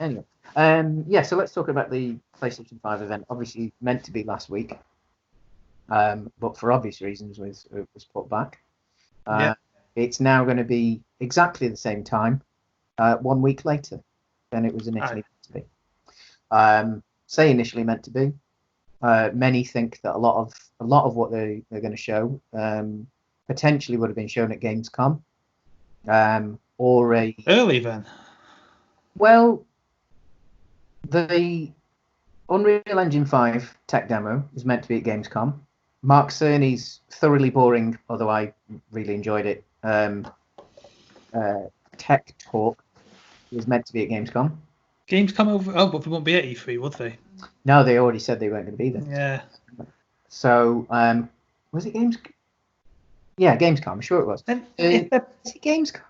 Anyway, so let's talk about the PlayStation 5 event. Obviously meant to be last week, but for obvious reasons was put back. It's now going to be exactly the same time, 1 week later than it was initially meant to be. Say initially meant to be. Many think that a lot of what they're going to show potentially would have been shown at Gamescom, or a early then. Well, the Unreal Engine 5 tech demo is meant to be at Gamescom. Mark Cerny's thoroughly boring, although I really enjoyed it, tech talk was meant to be at Gamescom. Gamescom over? Oh, but they won't be at E3, would they? No, they already said they weren't going to be there. Yeah. So, was it Gamescom? Yeah, Gamescom. I'm sure it was. Is it Gamescom?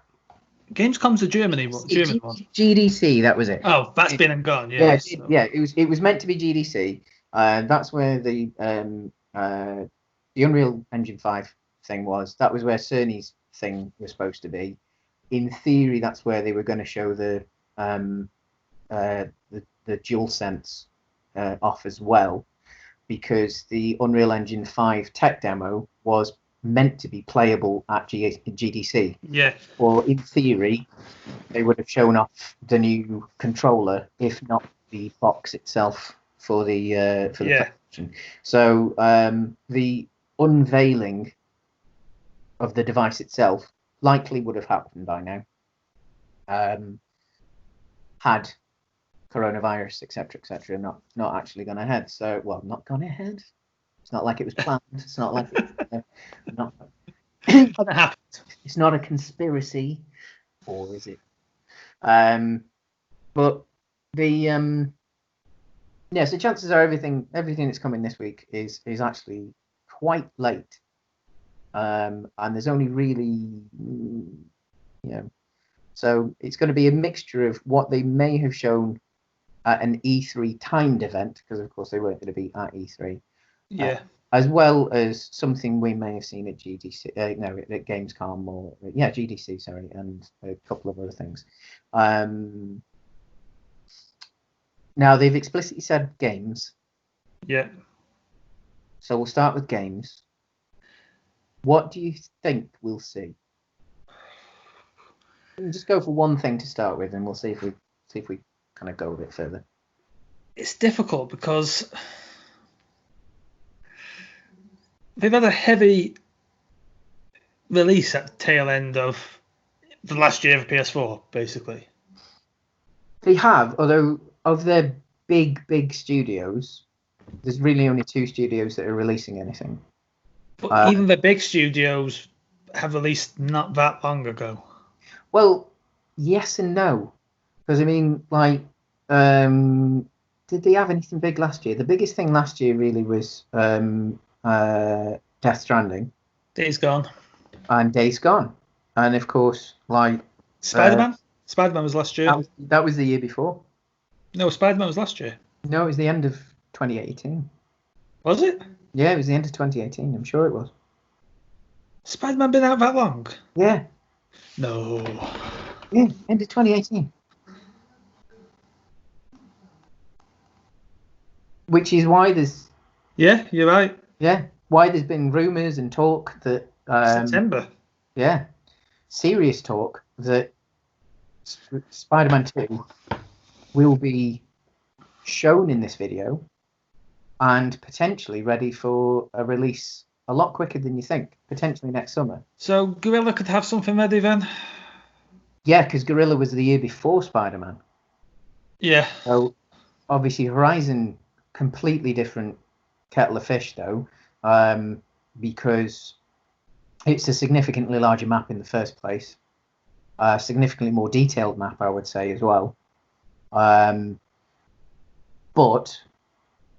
Gamescom's the German one. GDC, that was it. Oh, that's been and gone. Yeah. It was meant to be GDC. That's where the Unreal Engine 5 thing was. That was where Cerny's thing was supposed to be. In theory, that's where they were going to show the DualSense off as well, because the Unreal Engine 5 tech demo was meant to be playable at GDC. Yeah. Or in theory, they would have shown off the new controller, if not the box itself for the PlayStation. So the unveiling of the device itself likely would have happened by now, had coronavirus, etc., not actually gone ahead. So, well, not gone ahead. It's not like it was planned. It's not like it's not a conspiracy, or is it? But the so chances are everything that's coming this week is actually quite late, and there's only really so it's going to be a mixture of what they may have shown at an E3 timed event, because of course they weren't going to be at E3. As well as something we may have seen at GDC, at Gamescom, or GDC, sorry, and a couple of other things. Now they've explicitly said games. Yeah. So we'll start with games. What do you think we'll see? We'll just go for one thing to start with, and we'll see if we kind of go a bit further. It's difficult because they've had a heavy release at the tail end of the last year of PS4, basically. They have, although of their big studios, there's really only 2 studios that are releasing anything. But even the big studios have released not that long ago. Well, yes and no. Because, I mean, like, did they have anything big last year? The biggest thing last year really was Death Stranding. Days Gone. And Days Gone. And, of course, like... Spider-Man? Spider-Man was last year. That was the year before. No, Spider-Man was last year. No, it was the end of 2018. Was it? Yeah, it was the end of 2018. I'm sure it was. Spider-Man been out that long? Yeah. No. Yeah, end of 2018. Which is why there's... Yeah, you're right. Yeah, why there's been rumours and talk that... September. Yeah. Serious talk that Spider-Man 2 will be shown in this video and potentially ready for a release a lot quicker than you think, potentially next summer. So Guerrilla could have something ready then? Yeah, because Guerrilla was the year before Spider-Man. Yeah. So obviously Horizon, completely different kettle of fish though, because it's a significantly larger map in the first place. Significantly more detailed map, I would say, as well. But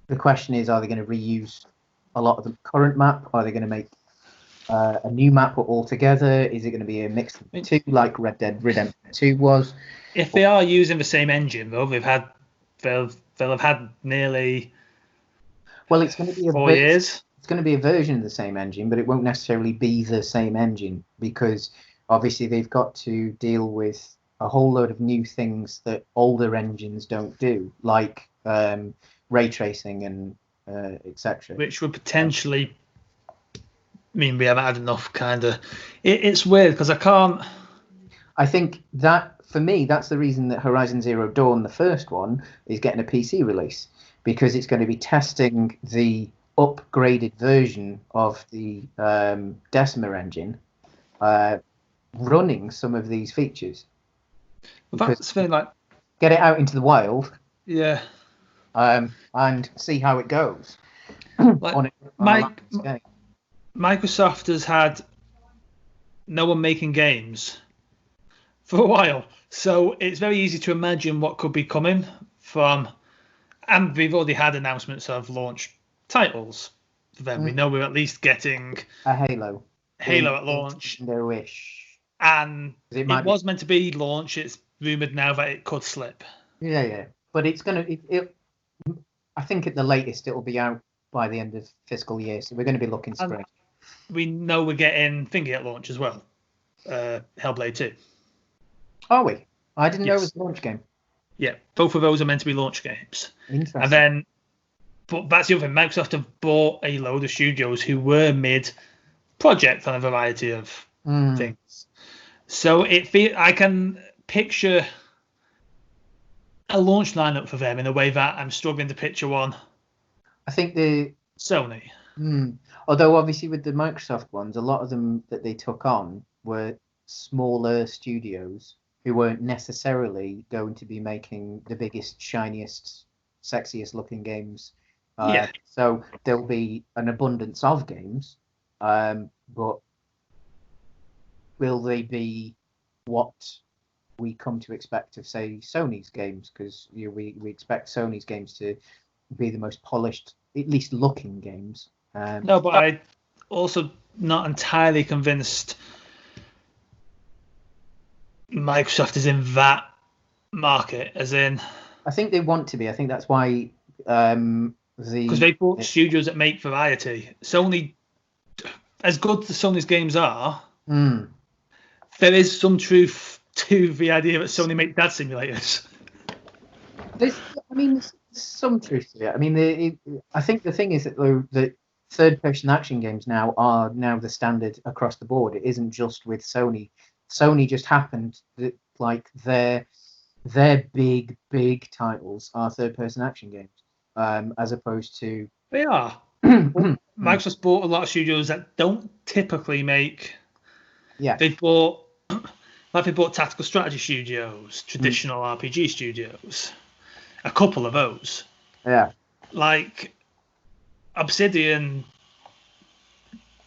the question is, are they going to reuse a lot of the current map? Are they going to make a new map altogether? Is it going to be a mix of the two, like Red Dead Redemption 2 was? If they are using the same engine, though, they'll have had nearly it's going to be 4 years. It's going to be a version of the same engine, but it won't necessarily be the same engine, because obviously they've got to deal with a whole load of new things that older engines don't do, like ray tracing and etc. Which would potentially mean we haven't had enough kind of. It's weird because I can't. I think that for me, that's the reason that Horizon Zero Dawn, the first one, is getting a PC release, because it's going to be testing the upgraded version of the Decima engine, running some of these features. That's the thing, like, get it out into the wild, yeah, and see how it goes. Like, Microsoft has had no one making games for a while, so it's very easy to imagine what could be coming from. And we've already had announcements of launch titles for them. We know we're at least getting a Halo at launch. Nintendo-ish. And it was meant to be launch. It's rumored now that it could slip. Yeah. But it's going to... I think at the latest it will be out by the end of fiscal year. So we're going to be looking spring. And we know we're getting Thingy at launch as well. Hellblade 2. Are we? I didn't know it was a launch game. Yeah, both of those are meant to be launch games. Interesting. And then, but that's the other thing. Microsoft have bought a load of studios who were mid-project on a variety of things. So I can picture a launch lineup for them in a way that I'm struggling to picture one. I think the Sony. Although obviously with the Microsoft ones, a lot of them that they took on were smaller studios who weren't necessarily going to be making the biggest, shiniest, sexiest looking games. So there'll be an abundance of games, but will they be what we come to expect of, say, Sony's games? Because we expect Sony's games to be the most polished, at least looking games. No, but I also not entirely convinced Microsoft is in that market, as in. I think they want to be. I think that's why because they bought studios that make variety. Sony, as good as Sony's games are, there is some truth to the idea that Sony make dad simulators. There's some truth to it. I mean, I think the thing is that the third-person action games now are the standard across the board. It isn't just with Sony. Sony just happened that like their big titles are third-person action games, as opposed to they are. Microsoft bought a lot of studios that don't typically make. Yeah, they bought tactical strategy studios, traditional RPG studios, a couple of those. Yeah, like Obsidian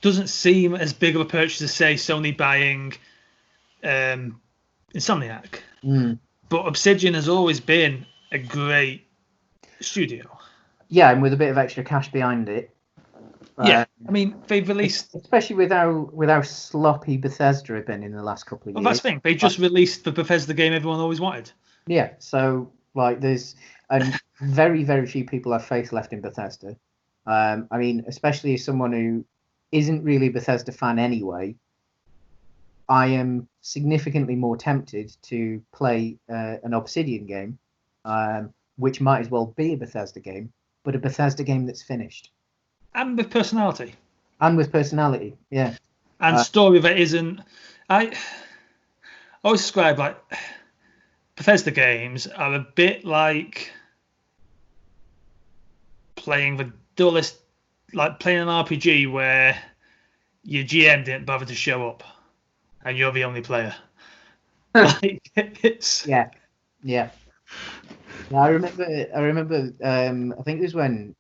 doesn't seem as big of a purchase as, say, Sony buying Insomniac. But Obsidian has always been a great studio. Yeah, and with a bit of extra cash behind it. I mean, they've released... Especially with how sloppy Bethesda have been in the last couple of years. Well, that's the thing. They just released the Bethesda game everyone always wanted. Yeah, so, like, there's... And very, very few people have faith left in Bethesda. I mean, especially as someone who isn't really a Bethesda fan anyway, I am significantly more tempted to play an Obsidian game, which might as well be a Bethesda game, but a Bethesda game that's finished. And with personality. Yeah. And story that isn't... I always describe, like, Bethesda games are a bit like playing the dullest... Like playing an RPG where your GM didn't bother to show up and you're the only player. Like, it's... Yeah. I remember. I think it was when.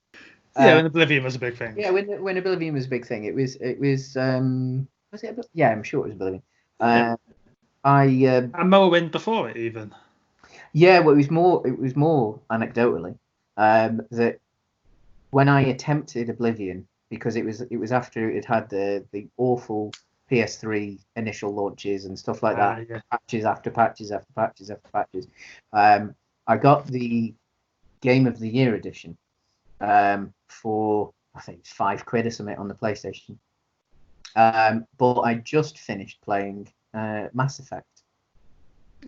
When Oblivion was a big thing. Yeah, when Oblivion was a big thing, it was. Was it? Yeah, I'm sure it was Oblivion. And Morrowind before it even. Yeah, well, it was more anecdotally that when I attempted Oblivion, because it was after it had the awful PS3 initial launches and stuff like that, patches after patches after patches after patches. I got the Game of the Year edition for I think £5 or something on the PlayStation. But I just finished playing Mass Effect.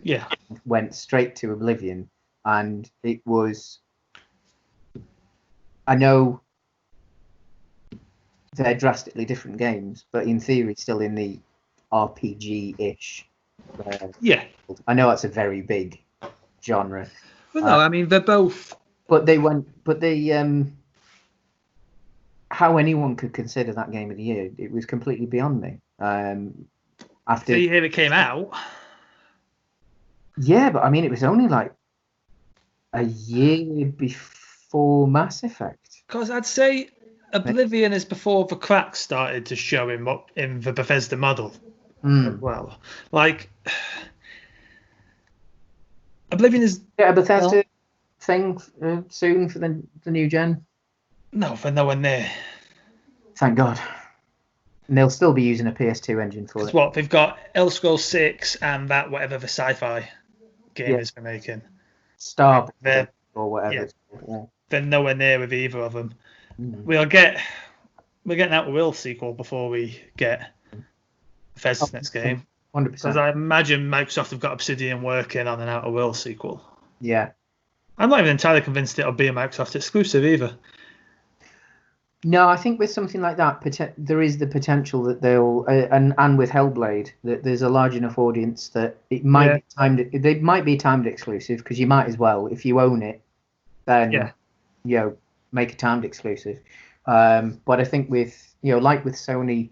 Yeah. Went straight to Oblivion, and it was. I know they're drastically different games, but in theory, still in the RPG-ish. Yeah. I know that's a very big genre. Well, no, I mean they're both. But they how anyone could consider that game of the year, it was completely beyond me. After the year it came out. Yeah, but I mean, it was only like a year before Mass Effect. Because I'd say Oblivion is before the cracks started to show in the Bethesda model as well. Like, Oblivion is... Yeah, a Bethesda thing soon for the new gen? No, for nowhere near. Thank God. And they'll still be using a PS2 engine for it. What, they've got Elder Scrolls 6 and that whatever the sci-fi game is they're making. Star or whatever. Yeah. They're nowhere near with either of them. We're getting Outer Worlds sequel before we get Bethesda's next game. 100%. Because I imagine Microsoft have got Obsidian working on an Outer Worlds sequel. Yeah. I'm not even entirely convinced it'll be a Microsoft exclusive either. No, I think with something like that, there is the potential that they'll, and with Hellblade, that there's a large enough audience that it might be timed. They might be timed exclusive because you might as well, if you own it, then make a timed exclusive. But I think with like with Sony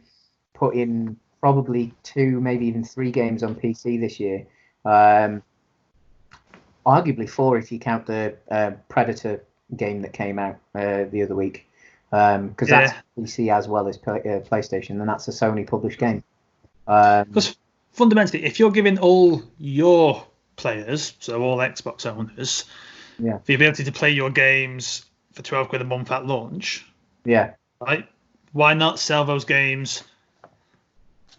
putting probably 2, maybe even 3 games on PC this year, arguably 4 if you count the Predator game that came out the other week. Because that's PC as well as PlayStation, and that's a Sony published game. Because fundamentally, if you're giving all your players, so all Xbox owners, the ability to play your games for £12 a month at launch, right? Why not sell those games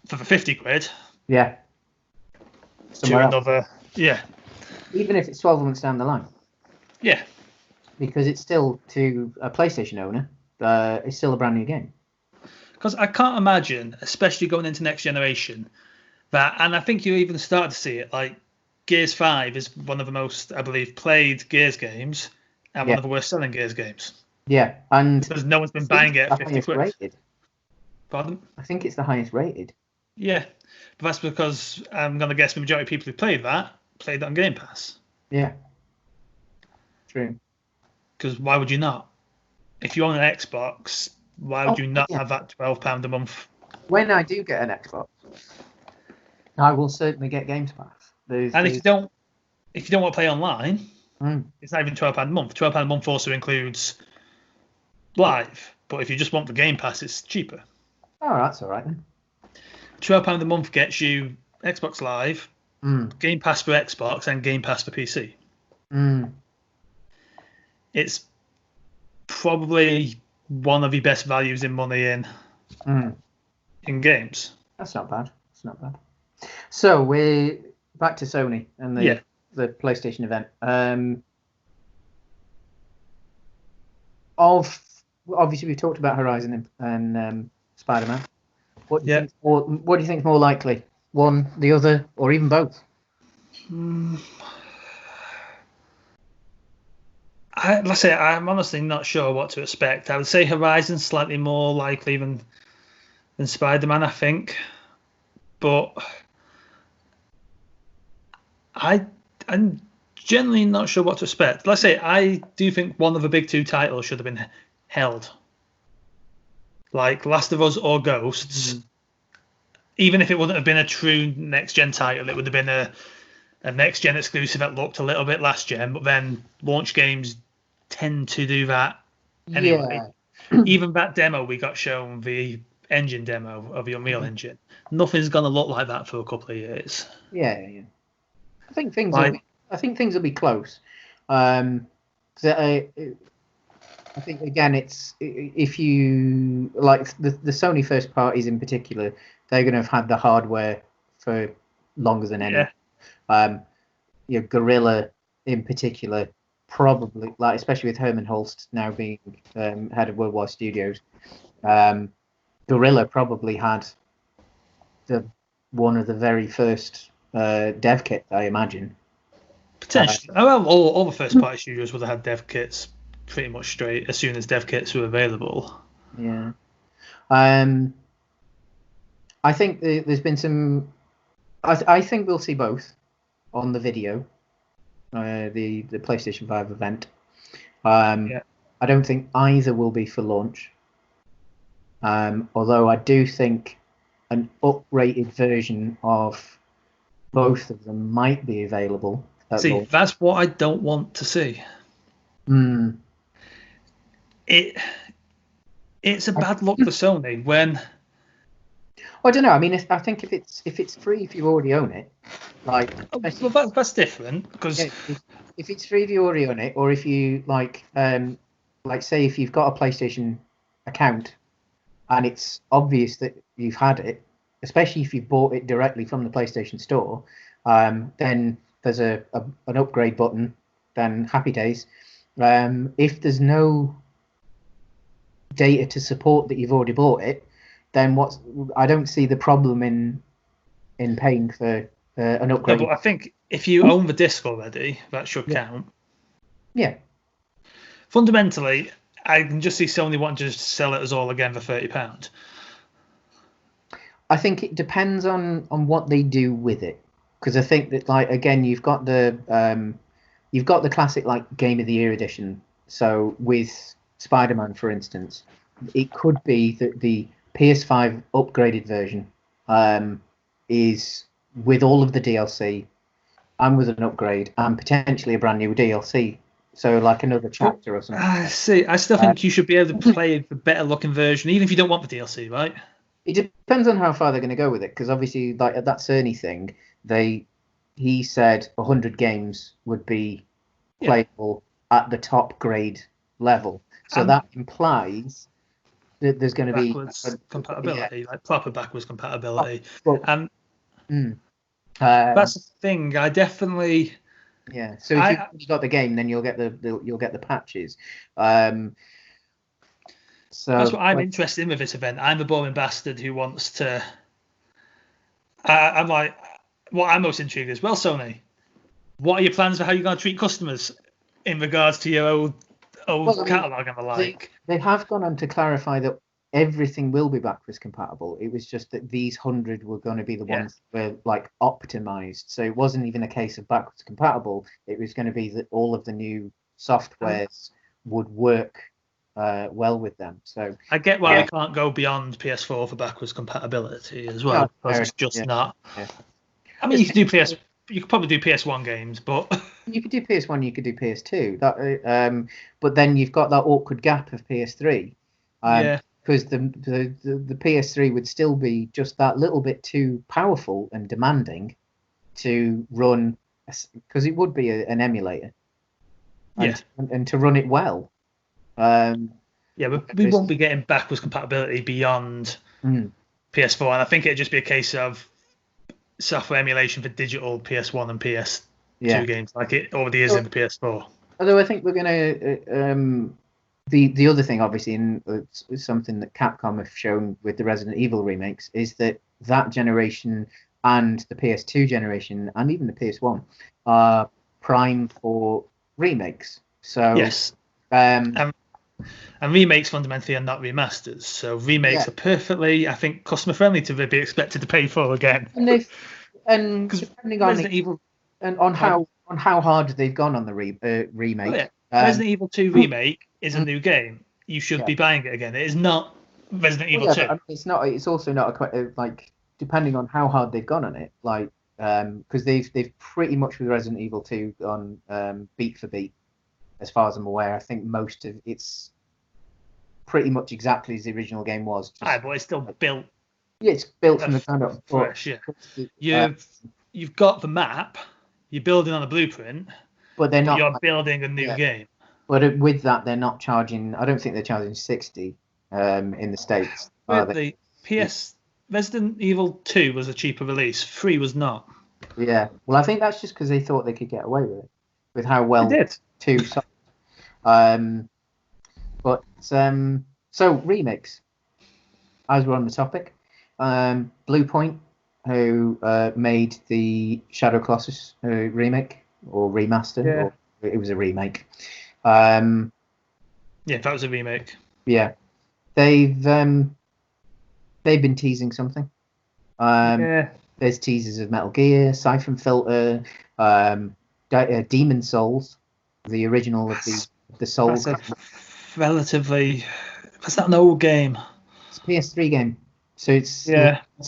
for the £50? Yeah. To another, Even if it's 12 months down the line. Yeah. Because it's still, to a PlayStation owner, it's still a brand new game. Because I can't imagine, especially going into next generation, and I think you even start to see it, like Gears 5 is one of the most, I believe, played Gears games and one of the worst selling Gears games. Yeah, and because no one's been buying it at 50 quid. Rated. Pardon? I think it's the highest rated. Yeah, but that's because I'm going to guess the majority of people who played that on Game Pass. Yeah. True. Because why would you not? If you own an Xbox, why would you not have that £12 a month? When I do get an Xbox, I will certainly get Games Pass. If you don't want to play online, it's not even £12 a month. £12 a month also includes Live, but if you just want the Game Pass, it's cheaper. Oh, that's all right then. £12 a month gets you Xbox Live, Game Pass for Xbox, and Game Pass for PC. It's probably one of the best values in money in games. That's not bad. So we're back to Sony and the PlayStation event. Obviously we've talked about Horizon and Spider-Man. What do you think is more likely? One, the other, or even both? Let's say I'm honestly not sure what to expect. I would say Horizon's slightly more likely than Spider-Man, I think. But I'm generally not sure what to expect. Let's say I do think one of the big 2 titles should have been held. Like Last of Us or Ghosts. Even if it wouldn't have been a true next-gen title, it would have been a next-gen exclusive that looked a little bit last-gen, but then launch games tend to do that anyway. Even that demo we got shown, the engine demo of the Unreal Engine, nothing's going to look like that for a couple of years. Yeah. I think things will be close. I think again, it's if you like the Sony first parties in particular, they're going to have had the hardware for longer than any. Guerrilla in particular, probably especially with Herman Holst now being head of Worldwide Studios, Guerrilla probably had one of the very first dev kit, I imagine. Potentially. Well, all the first-party studios would have had dev kits pretty much straight as soon as dev kits were available. Yeah. I think there's been some. I think we'll see both on the video, the PlayStation 5 event. I don't think either will be for launch. Although I do think an uprated version of both of them might be available. See, that's what I don't want to see. It's a bad look for Sony when. I don't know. I mean, I think if it's free if you already own it, like. Well, that's different because. Yeah, if it's free if you already own it, or if you like say if you've got a PlayStation account, and it's obvious that you've had it, especially if you've bought it directly from the PlayStation Store, then there's an upgrade button. Then happy days. If there's no data to support that you've already bought it, then I don't see the problem in paying for an upgrade. No, but I think if you own the disc already, that should count. Yeah. Fundamentally, I can just see Sony wanting to just sell it as all again for £30. I think it depends on what they do with it, because I think that, like, again, you've got the classic, like, Game of the Year edition. So with Spider-Man, for instance, it could be that the PS5 upgraded version is with all of the DLC and with an upgrade and potentially a brand new DLC. So like another chapter or something. I still think you should be able to play the better looking version, even if you don't want the DLC, right? It depends on how far they're going to go with it, because obviously, like at that Sony thing, he said 100 games would be playable at the top grade level. So that implies that there's going to be compatibility, like proper backwards compatibility. That's the thing. I definitely. Yeah. So if you've got the game, then you'll get the patches. So that's what I'm interested in with this event. I'm a boring bastard who wants to. I'm like, what I'm most intrigued is, well, Sony, what are your plans for how you're going to treat customers in regards to your old catalog and the like? They have gone on to clarify that everything will be backwards compatible. It was just that these 100 were going to be the ones that were like optimized. So it wasn't even a case of backwards compatible. It was going to be that all of the new softwares would work well with them. So I get why they can't go beyond PS4 for backwards compatibility as well, because it's just not. Yeah. I mean, you could probably do PS1 games, but you could do PS1, you could do PS2. But then you've got that awkward gap of PS3. Because the PS3 would still be just that little bit too powerful and demanding to run, because it would be an emulator. And to run it well. But we won't be getting backwards compatibility beyond PS4, and I think it'd just be a case of software emulation for digital PS1 and PS2 games, like it already is in the PS4. Although I think we're going to. The other thing, obviously, and it's something that Capcom have shown with the Resident Evil remakes, is that generation and the PS2 generation and even the PS1 are prime for remakes. So yes, and remakes fundamentally are not remasters. So remakes are perfectly, I think, customer friendly to be expected to pay for again. And depending on Resident Evil and on how hard they've gone on the remake. Resident Evil 2 remake is a new game. You should be buying it again. It is not Resident Evil 2. It's not. It's also not like, depending on how hard they've gone on it. Like because they've pretty much with Resident Evil 2 gone beat for beat, as far as I'm aware. I think most of it's pretty much exactly as the original game was. But it's still built. Yeah, it's built from the ground up. Fresh, You've got the map. You're building on a blueprint. But they're not. You're building a new game. But with that, they're not charging. I don't think they're charging 60 in the States. The Resident Evil 2 was a cheaper release. 3 was not. Yeah. Well, I think that's just because they thought they could get away with it, with how well they did. 2 sold. So remakes. As we're on the topic, Blue Point who made the Shadow Colossus remake or remaster, or it was a remake. Yeah, that was a remake. Yeah, they've been teasing something. There's teasers of Metal Gear, Siphon Filter, Demon Souls, the original of the Souls. That's not an old game. It's a PS3 game, so it's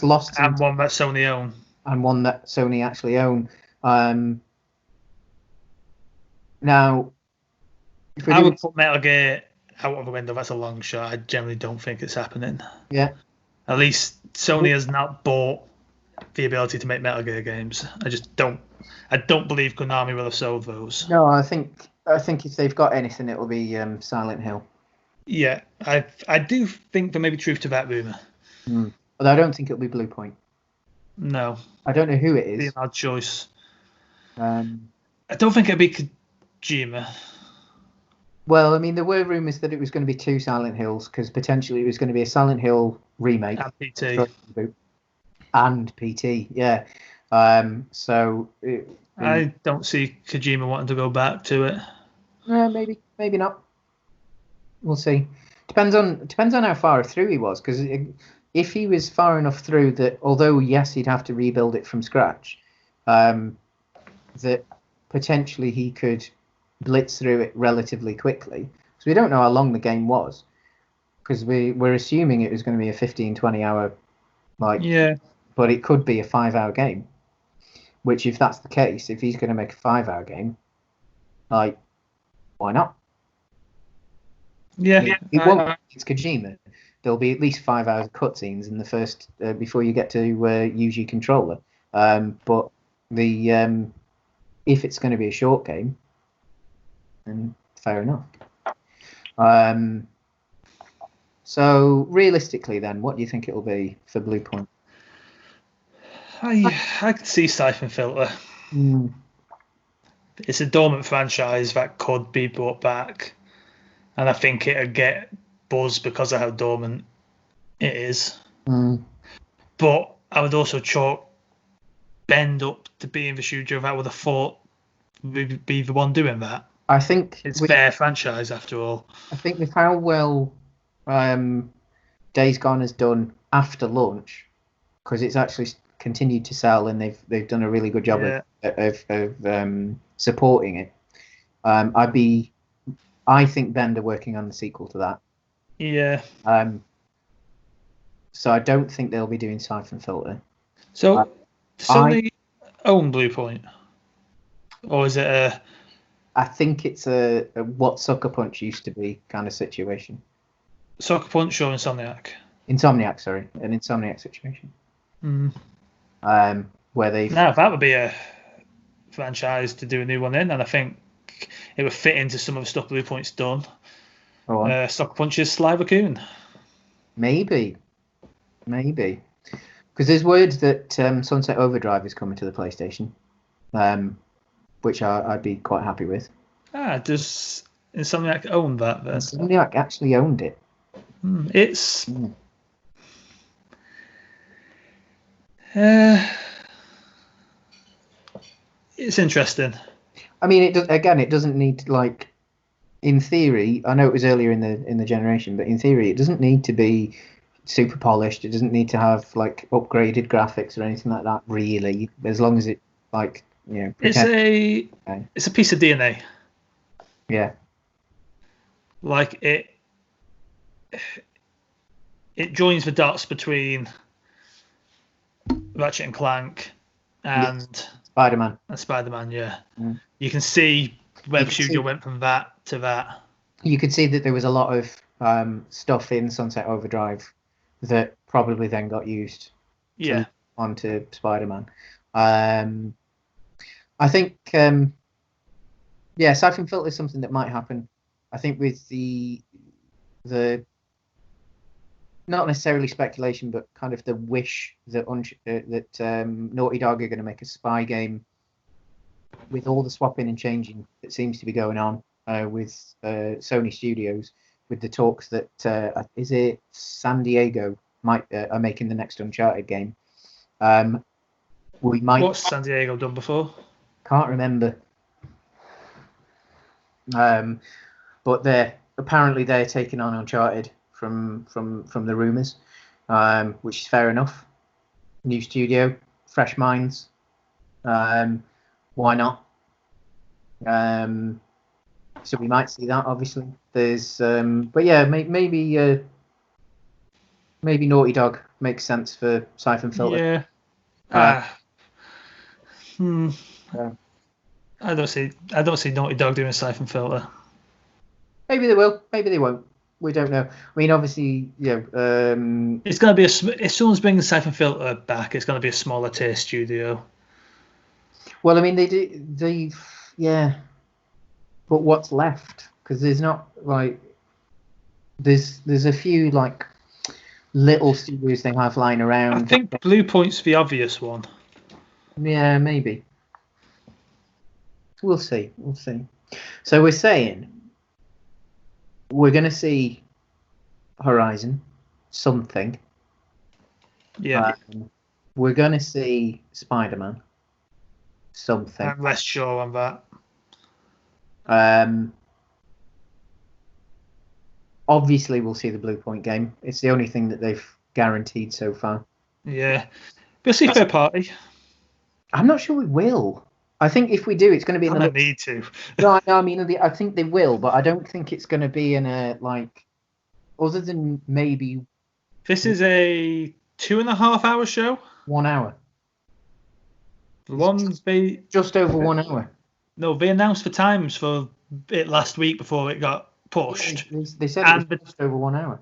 lost. And one that Sony own. And one that Sony actually own. Now, I would put Metal Gear out of the window. That's a long shot. I generally don't think it's happening. Yeah. At least Sony has not bought the ability to make Metal Gear games. I don't believe Konami will have sold those. No, I think if they've got anything, it will be Silent Hill. Yeah, I do think there may be truth to that rumor. But I don't think it'll be Blue Point. No. I don't know who it is. It'd be an odd choice. I don't think it'd be Kojima. Well, I mean, there were rumours that it was going to be 2 Silent Hills, because potentially it was going to be a Silent Hill remake. And PT. And PT, yeah. So... I don't see Kojima wanting to go back to it. Maybe not. We'll see. Depends on how far through he was, because if he was far enough through that, although yes, he'd have to rebuild it from scratch, that potentially he could blitz through it relatively quickly. So we don't know how long the game was, because we're assuming it was going to be a 15-20 hour, but it could be a 5-hour game. Which, if that's the case, if he's going to make a 5-hour game, why not? Yeah, it won't. It's Kojima. There'll be at least 5 hours of cutscenes in the first before you get to use your controller. But if it's going to be a short game, then fair enough. So realistically, then, what do you think it'll be for Blue Point? I could see Siphon Filter. It's a dormant franchise that could be brought back, and I think it'd get buzz because of how dormant it is. But I would also chalk Bend up to being the studio that would have thought would be the one doing that. I think it's their franchise after all. I think with how well Days Gone has done after launch, because it's actually continued to sell, and they've done a really good job of supporting it. I think Bend are working on the sequel to that. Yeah. So I don't think they'll be doing Siphon Filter. So Sony own Blue Point, or is it I think it's a what Sucker Punch used to be kind of situation. Sucker Punch or Insomniac? Insomniac, sorry, an Insomniac situation. Where they that would be a franchise to do a new one in, and I think it would fit into some of the stuff Blue Point's done. Sucker Punch's Sly Raccoon. Maybe, because there's word that Sunset Overdrive is coming to the PlayStation, which I'd be quite happy with. Does Insomniac own that then? Insomniac actually owned it. It's it's interesting. I mean, it doesn't need in theory. I know it was earlier in the generation, but in theory, it doesn't need to be super polished. It doesn't need to have upgraded graphics or anything like that. Really, as long as it it's a piece of DNA. Yeah. It joins the dots between Ratchet and Clank and Spider-Man. And Spider-Man, yeah. You can see where the studio went from that to that. You could see that there was a lot of stuff in Sunset Overdrive that probably then got used onto Spider-Man. I think, Siphon Filter is something that might happen. I think with the not necessarily speculation, but kind of the wish that Naughty Dog are going to make a spy game with all the swapping and changing that seems to be going on with Sony Studios, with the talks that is it San Diego are making the next Uncharted game. We might. What's San Diego done before? Can't remember. But they're taking on Uncharted from the rumours, which is fair enough. New studio, fresh minds. Why not? So we might see that. Obviously, there's. But yeah, maybe Naughty Dog makes sense for Siphon Filter. Yeah. I don't see Naughty Dog doing a Siphon Filter. Maybe they will. Maybe they won't. We don't know. I mean, obviously, it's going to be if someone's bringing Siphon Filter back, it's going to be a smaller tier studio. Well, I mean, yeah. But what's left? Because there's not like there's a few like little studios they have lying around. I think Blue Point's the obvious one. Yeah, maybe. We'll see. So we're saying we're going to see Horizon, something. Yeah. We're going to see Spider-Man, something. I'm less sure on that. Obviously, we'll see the Blue Point game. It's the only thing that they've guaranteed so far. Yeah. We'll see third party. I'm not sure we will. I think if we do, it's going to be in the... need to. No, I mean, I think they will, but I don't think it's going to be in a, like, other than maybe... This is a 2.5 hour show? 1 hour. Just over 1 hour. No, they announced the times for it last week before it got pushed. They said it was just over 1 hour.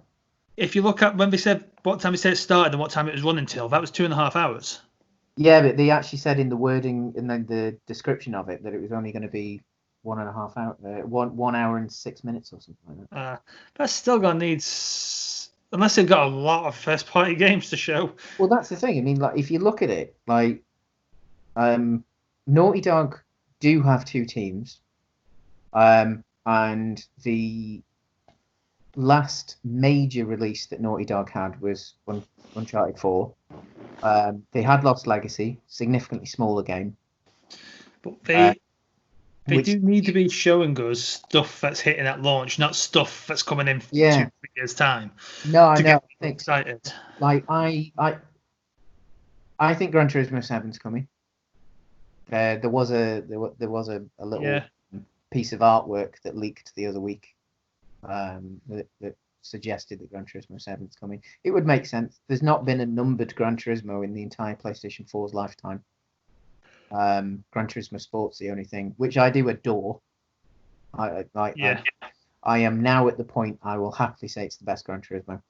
If you look at when they said what time they said it started and what time it was running till, that was 2.5 hours. Yeah, but they actually said in the wording and then the description of it that it was only going to be 1.5 hour, 1 hour and 6 minutes or something like that. That's still going to need, unless they've got a lot of first party games to show. Well, that's the thing. I mean, like if you look at it, like Naughty Dog do have 2 teams, and the last major release that Naughty Dog had was Uncharted 4. They had Lost Legacy, significantly smaller game. But they do need to be showing us stuff that's hitting at launch, not stuff that's coming in 2-3 years' time. No, I know. I think excited. Like I think Gran Turismo 7's coming. There was a little piece of artwork that leaked the other week that suggested that Gran Turismo 7 is coming. It would make sense. There's not been a numbered Gran Turismo in the entire PlayStation 4's lifetime. Gran Turismo Sport's the only thing, which I do adore. I am now at the point I will happily say it's the best Gran Turismo.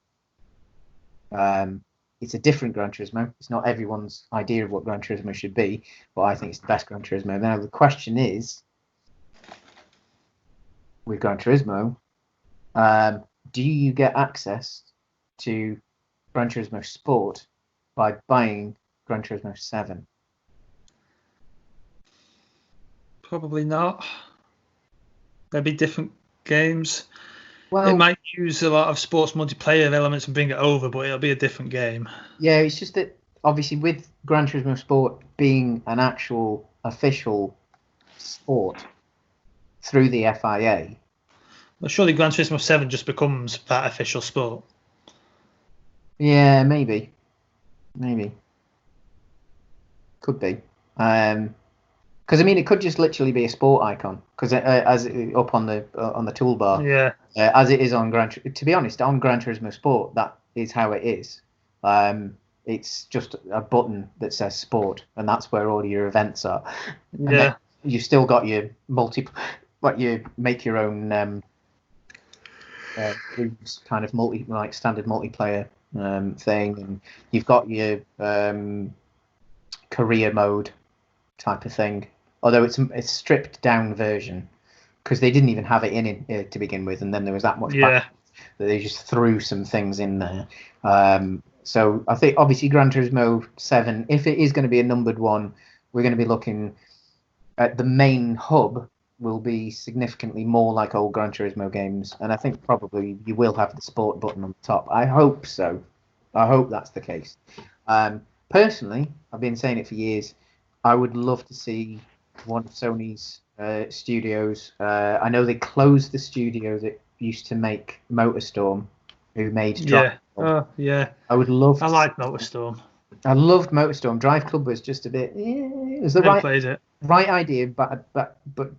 It's a different Gran Turismo. It's not everyone's idea of what Gran Turismo should be, but I think it's the best Gran Turismo. Now the question is, with Gran Turismo, do you get access to Gran Turismo Sport by buying Gran Turismo 7? Probably not. There'll be different games. Well, it might use a lot of sports multiplayer elements and bring it over, but it'll be a different game. Yeah, it's just that obviously with Gran Turismo Sport being an actual official sport through the FIA. Well, surely Gran Turismo 7 just becomes that official sport. Yeah, maybe. Could be. Because I mean, it could just literally be a sport icon. Because as up on the toolbar, as it is on to be honest, on Gran Turismo Sport, that is how it is. It's just a button that says sport, and that's where all your events are. And then you've still got your you make your own kind of standard multiplayer thing, and you've got your career mode type of thing. Although it's a stripped down version, because they didn't even have it in to begin with, and then there was that much back that they just threw some things in there. So I think obviously Gran Turismo 7, if it is going to be a numbered one, we're going to be looking at the main hub will be significantly more like old Gran Turismo games, and I think probably you will have the sport button on the top. I hope so. I hope that's the case. personally, I've been saying it for years. I would love to see one of Sony's studios. I know they closed the studio that used to make MotorStorm, who made Drive Club. Oh, yeah. I would love. I like MotorStorm. I loved MotorStorm. Drive Club was just a bit. It was the right idea, but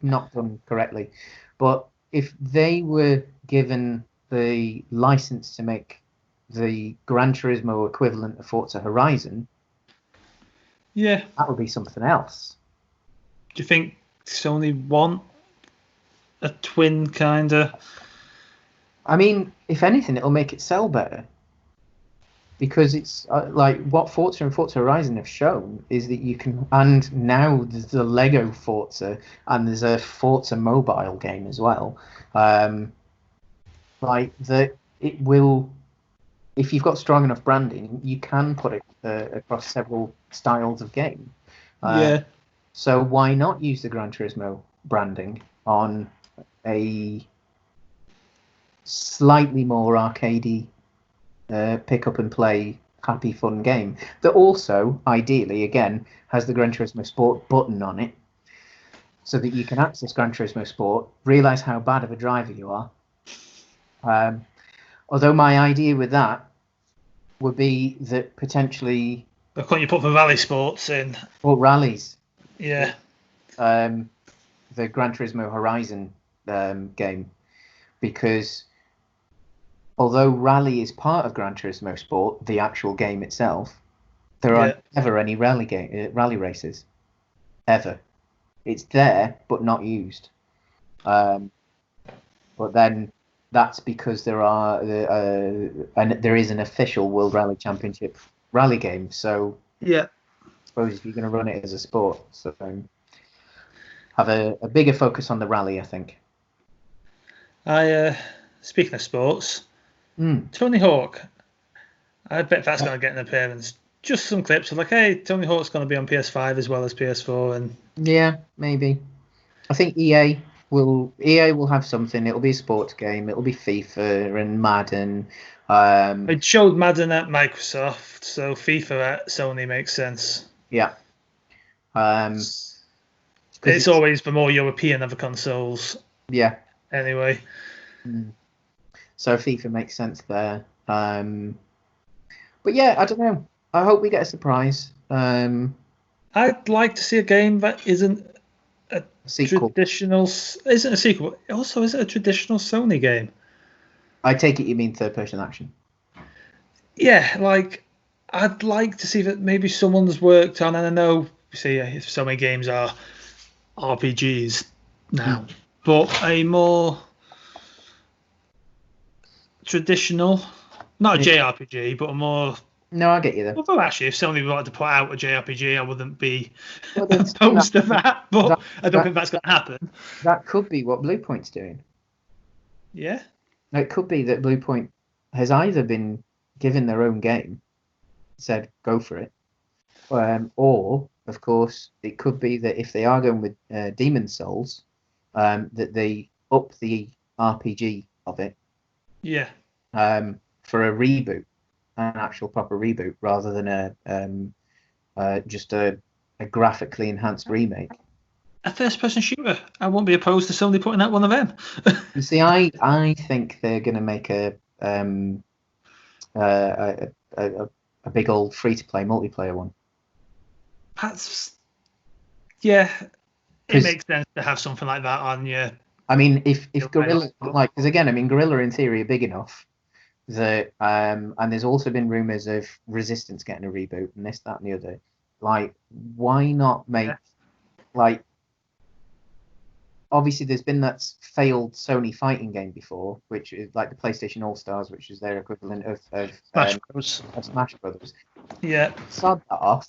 not done correctly. But if they were given the license to make the Gran Turismo equivalent of Forza Horizon, yeah, that would be something else. Do you think Sony want a twin kind of? I mean, if anything, it'll make it sell better. Because it's like what Forza and Forza Horizon have shown is that you can, and now there's the Lego Forza and there's a Forza mobile game as well. Like that, it will, if you've got strong enough branding, you can put it across several styles of game. Yeah. So why not use the Gran Turismo branding on a slightly more arcadey, pick up and play, happy fun game that also, ideally, again, has the Gran Turismo Sport button on it, so that you can access Gran Turismo Sport, realize how bad of a driver you are. Although my idea with that would be that potentially, but can't you put the rally sports in? Or rallies. Yeah. The Gran Turismo Horizon game, because although rally is part of Gran Turismo Sport, the actual game itself, there aren't ever any rally races, ever. It's there but not used. But then that's because there is an official World Rally Championship rally game. So yeah, I suppose if you're going to run it as a sport, so have a bigger focus on the rally, I think. Speaking of sports, Tony Hawk, I bet that's going to get an appearance. Just some clips of like, hey, Tony Hawk's going to be on PS5 as well as PS4, and yeah, maybe. I think EA will have something. It'll be a sports game. It'll be FIFA and Madden. It showed Madden at Microsoft, so FIFA at Sony makes sense. Yeah. It's always the more European of the consoles. Yeah. Anyway. So FIFA makes sense there. But yeah, I don't know. I hope we get a surprise. I'd like to see a game that isn't a sequel. Isn't a sequel. Also, is it a traditional Sony game? I take it you mean third-person action. Yeah, like I'd like to see that maybe someone's worked on, and I know so many games are RPGs now, but a more traditional, not a JRPG, but a more. No, I get you there. Although actually, if Sony wanted to put out a JRPG, I wouldn't be opposed to that. But I don't think that's going to happen. That could be what Bluepoint's doing. Yeah. It could be that Bluepoint has either been given their own game, said go for it, or of course it could be that if they are going with Demon's Souls, that they up the RPG of it. Yeah. For a reboot, an actual proper reboot, rather than just a graphically enhanced remake. A first-person shooter. I won't be opposed to somebody putting out one of them. You see, I think they're going to make a big old free-to-play multiplayer one. It makes sense to have something like that on your. I mean, if Guerrilla, like, because again, I mean, Guerrilla in theory are big enough that, and there's also been rumors of Resistance getting a reboot and this, that, and the other. Like, why not make like? Obviously, there's been that failed Sony fighting game before, which is like the PlayStation All Stars, which is their equivalent of Smash Brothers. Yeah. Sod that off.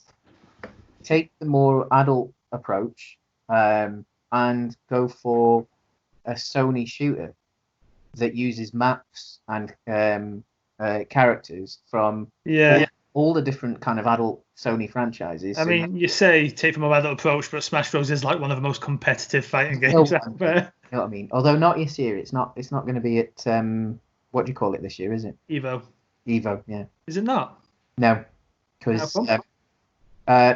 Take the more adult approach, and go for a Sony shooter that uses maps and characters from all the different kind of adult Sony franchises. I mean, you say take the more adult approach, but Smash Bros is like one of the most competitive fighting games out there. You know what I mean? Although not this year, it's not going to be at what do you call it this year? Is it Evo? Evo, yeah. Is it not? No, because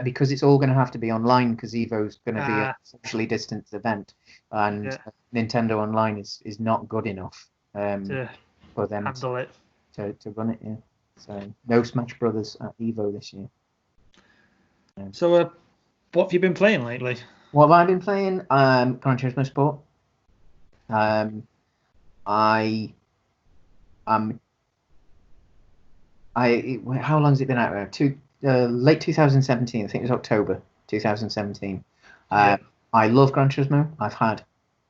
Because it's all going to have to be online, because Evo's going to be a socially distanced event, and Nintendo Online is not good enough for them handle it. To run it. Yeah. So no Smash Brothers at Evo this year. So what have you been playing lately? What have I been playing? Gran Turismo Sport. How long has it been out? Late 2017. I think it was October 2017. I love Gran Turismo. I've had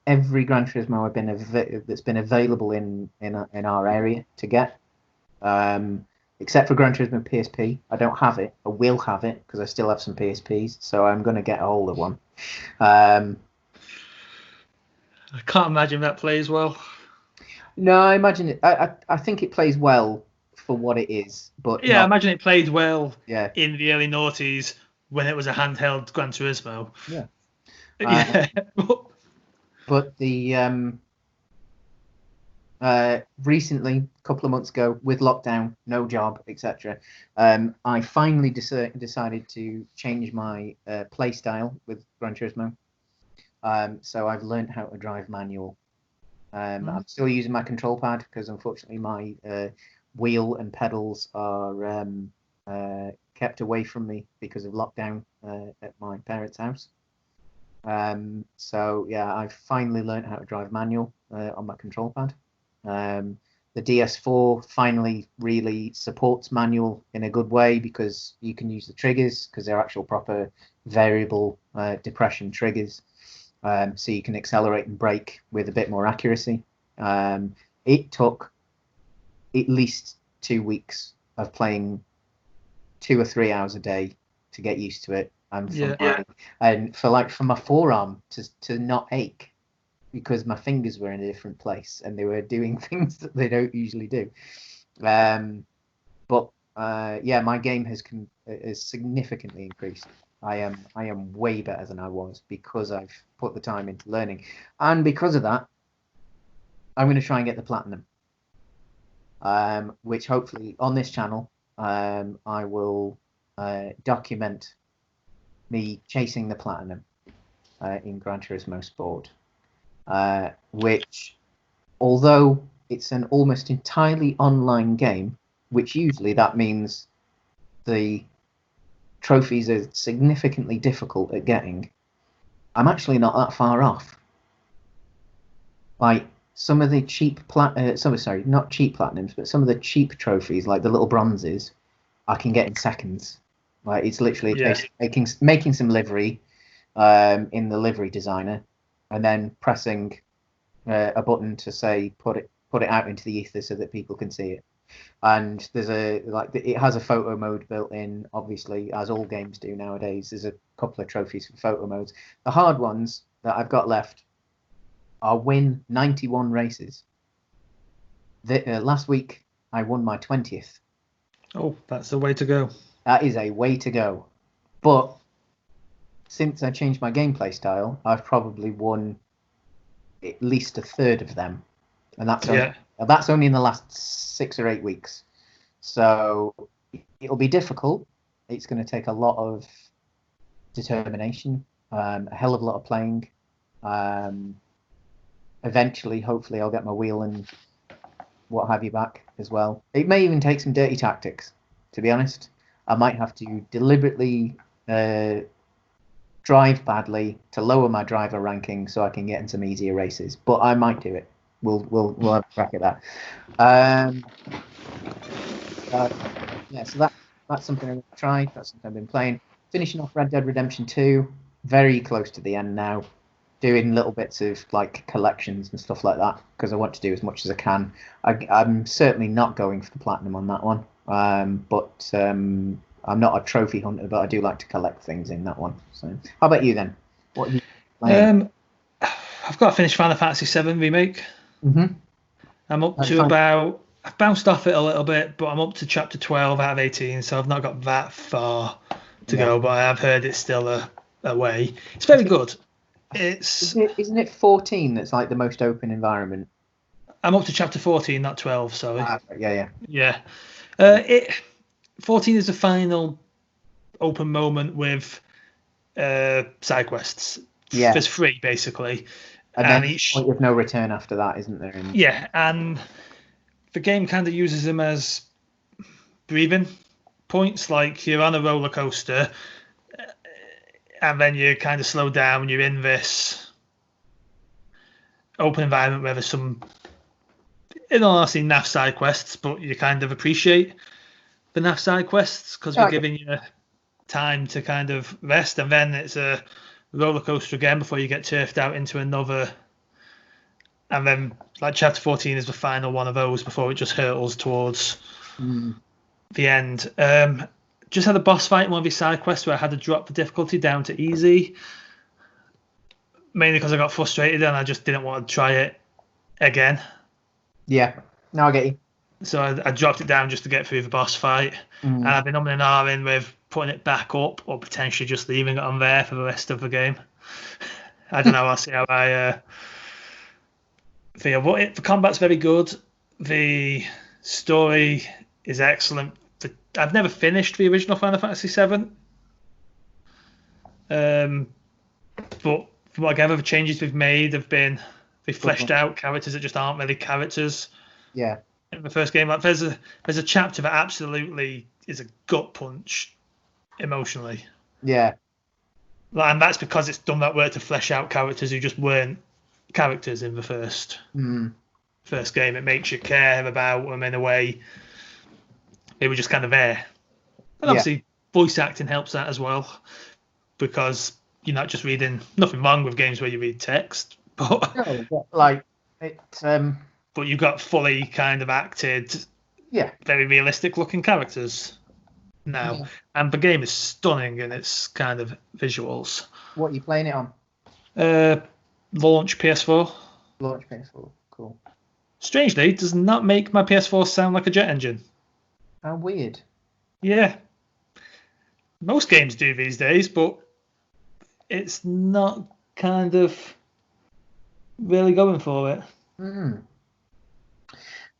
every Gran Turismo that's been available in our area to get, except for Gran Turismo PSP. I don't have it. I will have it because I still have some PSPs, so I'm going to get a hold of one. I can't imagine that plays well. No, I imagine it. I think it plays well for what it is, but I imagine it played well. Yeah. In the early noughties when it was a handheld Gran Turismo. Yeah. But the recently, a couple of months ago, with lockdown, no job, etc., I finally decided to change my play style with Gran Turismo. So I've learned how to drive manual. I'm still using my control pad because unfortunately my wheel and pedals are kept away from me because of lockdown at my parents' house. So yeah, I've finally learned how to drive manual on my control pad. The DS4 finally really supports manual in a good way because you can use the triggers because they're actual proper variable depression triggers. So you can accelerate and brake with a bit more accuracy. It took at least 2 weeks of playing 2 or 3 hours a day to get used to it, and for my forearm to not ache because my fingers were in a different place and they were doing things that they don't usually do. But my game has significantly increased. I am way better than I was because I've put the time into learning, and because of that, I'm going to try and get the platinum. Which hopefully on this channel, I will document me chasing the platinum in Gran Turismo Sport, which, although it's an almost entirely online game, which usually that means the trophies are significantly difficult at getting, I'm actually not that far off. Like some of the cheap not cheap platinums, but some of the cheap trophies, like the little bronzes, I can get in seconds. Like it's literally making some livery in the livery designer, and then pressing a button to say put it out into the ether so that people can see it. And there's it has a photo mode built in, obviously, as all games do nowadays. There's a couple of trophies for photo modes. The hard ones that I've got left are win 91 races. Last week I won my 20th. Oh, that's the way to go. That is a way to go. But since I changed my gameplay style, I've probably won at least a third of them, and that's only in the last 6 or 8 weeks. So it'll be difficult. It's going to take a lot of determination, a hell of a lot of playing. Eventually, hopefully, I'll get my wheel and what have you back as well. It may even take some dirty tactics, to be honest. I might have to deliberately drive badly to lower my driver ranking so I can get in some easier races. But I might do it. We'll have a crack at that. So that's something I'm going to try. That's something I've been playing. Finishing off Red Dead Redemption 2. Very close to the end now. Doing little bits of like collections and stuff like that because I want to do as much as I can. I'm certainly not going for the platinum on that one. But I'm not a trophy hunter, but I do like to collect things in that one. So, how about you then? What have you playing? I've got to finish Final Fantasy VII Remake. Mm-hmm. I'm up to about. I've bounced off it a little bit, but I'm up to chapter 12 out of 18, so I've not got that far to go. But I have heard it's still a way. It's very good. Isn't it 14 that's like the most open environment? I'm up to chapter 14, not 12. Sorry. Yeah. 14 is the final open moment with side quests. Yeah. There's 3 basically, and then each point of no return after that, isn't there? Yeah, and the game kind of uses them as breathing points. Like you're on a roller coaster, and then you kind of slow down. You're in this open environment where there's some, in all honesty, naff side quests, but you kind of appreciate the naff side quests because we're giving you time to kind of rest, and then it's a roller coaster again before you get turfed out into another. And then, like, chapter 14 is the final one of those before it just hurtles towards the end. Just had a boss fight in one of these side quests where I had to drop the difficulty down to easy, mainly because I got frustrated and I just didn't want to try it again. Yeah, no, I get you. So I dropped it down just to get through the boss fight, and I've been umming and ahhing with putting it back up or potentially just leaving it on there for the rest of the game. I don't know. I'll see how I feel. But the combat's very good. The story is excellent. I've never finished the original Final Fantasy VII. But from what I gather, the changes we've made have been, they fleshed out characters that just aren't really characters. Yeah. In the first game, like there's a chapter that absolutely is a gut punch emotionally. Yeah. And that's because it's done that work to flesh out characters who just weren't characters in the first game. It makes you care about them in a way they were just kind of there. And obviously, voice acting helps that as well, because you're not just reading. Nothing wrong with games where you read text, but like it. But you've got fully kind of acted, very realistic looking characters now, and the game is stunning in its kind of visuals. What are you playing it on? Launch PS4. Launch PS4, cool. Strangely, it does not make my PS4 sound like a jet engine. How weird. Yeah. Most games do these days, but it's not kind of really going for it.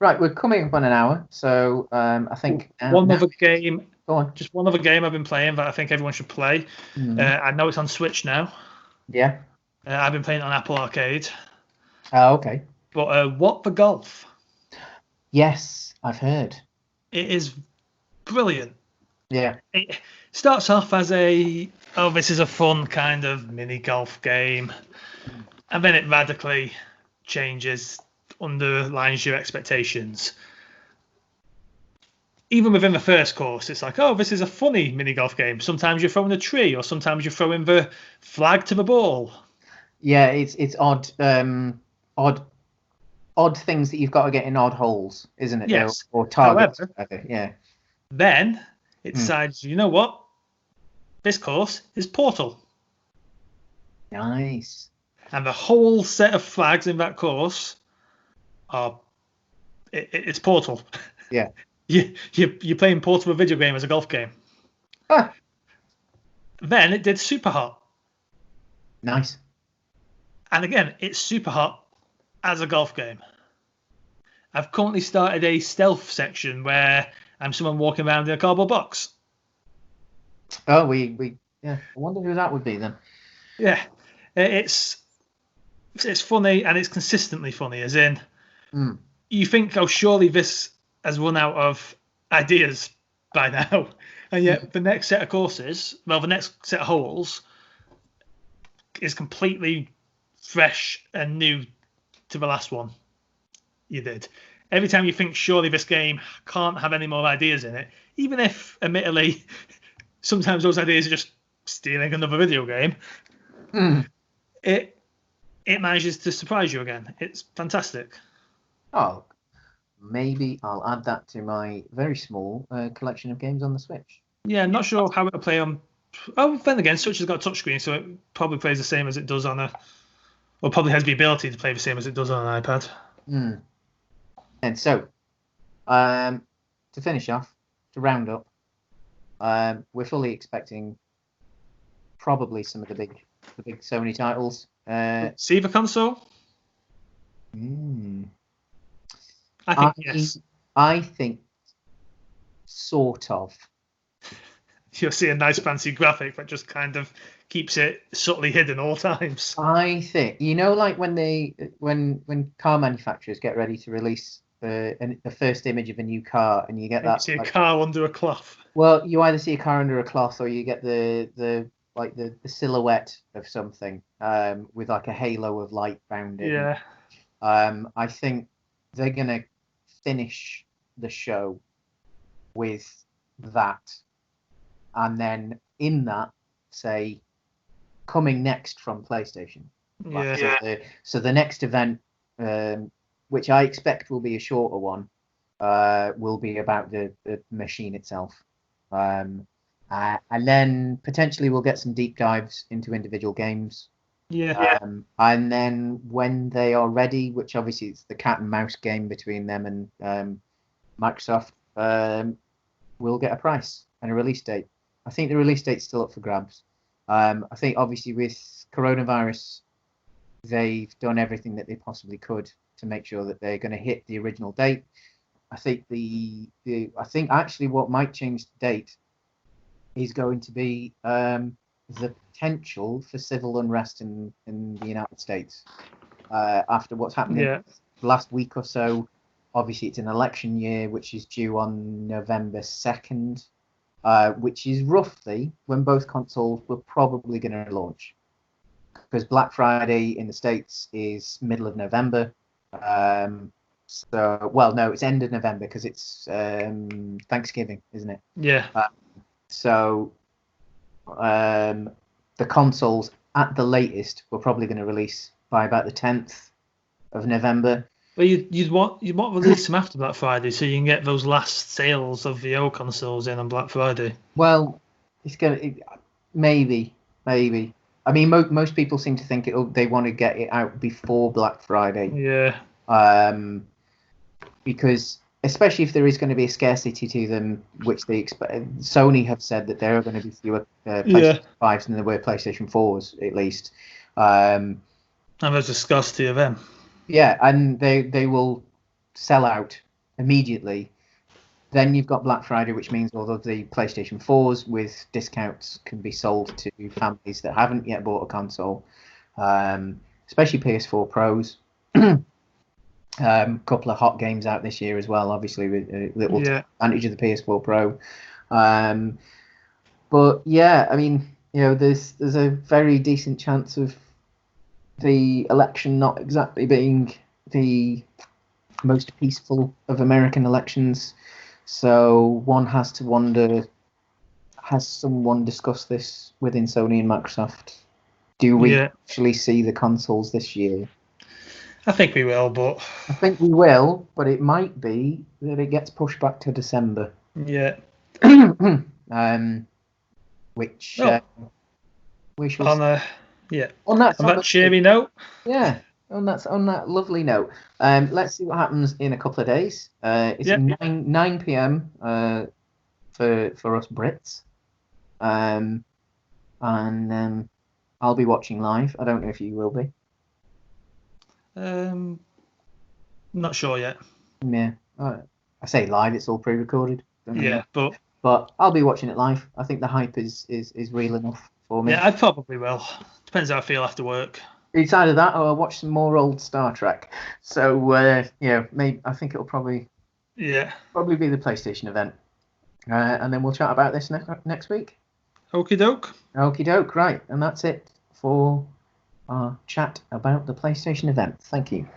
Right, we're coming up on an hour, so I think one other game. Go on. Just one other game I've been playing that I think everyone should play. I know it's on Switch now. Yeah. I've been playing it on Apple Arcade. Oh, okay. But What the Golf? Yes, I've heard. It is brilliant. Yeah. It starts off as this is a fun kind of mini golf game, and then it radically changes, underlines your expectations. Even within the first course, it's like, this is a funny mini golf game. Sometimes you're throwing a tree, or sometimes you're throwing the flag to the ball. Yeah, it's odd, odd things that you've got to get in odd holes, isn't it? Yes. Or targets. However, yeah. Then it decides, you know what? This course is Portal. Nice. And the whole set of flags in that course are it's Portal. Yeah. You're playing Portal, a video game, as a golf game. Huh. Then it did Super Hot. Nice. And again, it's Super Hot as a golf game. I've currently started a stealth section where I'm someone walking around in a cardboard box. Oh, I wonder who that would be then. Yeah, it's funny, and it's consistently funny. As in, you think, surely this has run out of ideas by now, and yet the next set of courses, the next set of holes, is completely fresh and new to the last one you did. Every time you think, surely this game can't have any more ideas in it, even if, admittedly, sometimes those ideas are just stealing another video game, it manages to surprise you again. It's fantastic. Oh, maybe I'll add that to my very small collection of games on the Switch. Yeah, I'm not sure how it'll play on. Oh, then again, Switch has got a touchscreen, so it probably plays the same as it does on or probably has the ability to play the same as it does on an iPad. And so, to finish off, to round up, we're fully expecting probably some of the big Sony titles. See the console? I think yes. I think sort of. you'll see a nice fancy graphic that just kind of keeps it subtly hidden all times. I think, like when car manufacturers get ready to release the first image of a new car, and you get that, you see a car under a cloth. Well, you either see a car under a cloth, or you get the silhouette of something with like a halo of light bound in. Yeah. I think they're gonna finish the show with that, and then in that say coming next from PlayStation. Yeah. So the next event, which I expect will be a shorter one, will be about the machine itself. And then potentially we'll get some deep dives into individual games. Yeah. And then when they are ready, which obviously it's the cat and mouse game between them and Microsoft, we'll get a price and a release date. I think the release date's still up for grabs. I think obviously with coronavirus, they've done everything that they possibly could to make sure that they're going to hit the original date. I think I think actually what might change the date is going to be the potential for civil unrest in the United States after what's happening last week or so. Obviously, it's an election year, which is due on November 2nd, which is roughly when both consoles were probably going to launch. Because Black Friday in the States is middle of November. It's end of November because it's Thanksgiving, isn't it? Yeah. So the consoles at the latest we're probably going to release by about the 10th of November. Well, you'd want release them after Black Friday so you can get those last sales of the old consoles in on Black Friday. Well, maybe. I mean, most people seem to think they want to get it out before Black Friday. Yeah. Because especially if there is going to be a scarcity to them, which they expect. Sony have said that there are going to be fewer PlayStation 5s than there were PlayStation 4s, at least. And there's a scarcity of them. Yeah, and they will sell out immediately. Then you've got Black Friday, which means all of the PlayStation 4s with discounts can be sold to families that haven't yet bought a console, especially PS4 Pros. Couple of hot games out this year as well, obviously, that will take advantage of the PS4 Pro. But yeah, I mean, there's a very decent chance of the election not exactly being the most peaceful of American elections. So one has to wonder, has someone discussed this within Sony and Microsoft? Do we actually see the consoles this year? I think we will, but it might be that it gets pushed back to December. Yeah. Which we shall. On that cheery note. Yeah. On that lovely note. Let's see what happens in a couple of days. It's 9 p.m. For us Brits. And I'll be watching live. I don't know if you will be. Not sure yet. Yeah, I say live. It's all pre-recorded. But I'll be watching it live. I think the hype is real enough for me. Yeah, I probably will. Depends how I feel after work. It's either that or I'll watch some more old Star Trek. So maybe I think it'll probably be the PlayStation event, and then we'll chat about this next week. Okie doke. Right, and that's it for our chat about the PlayStation event. Thank you.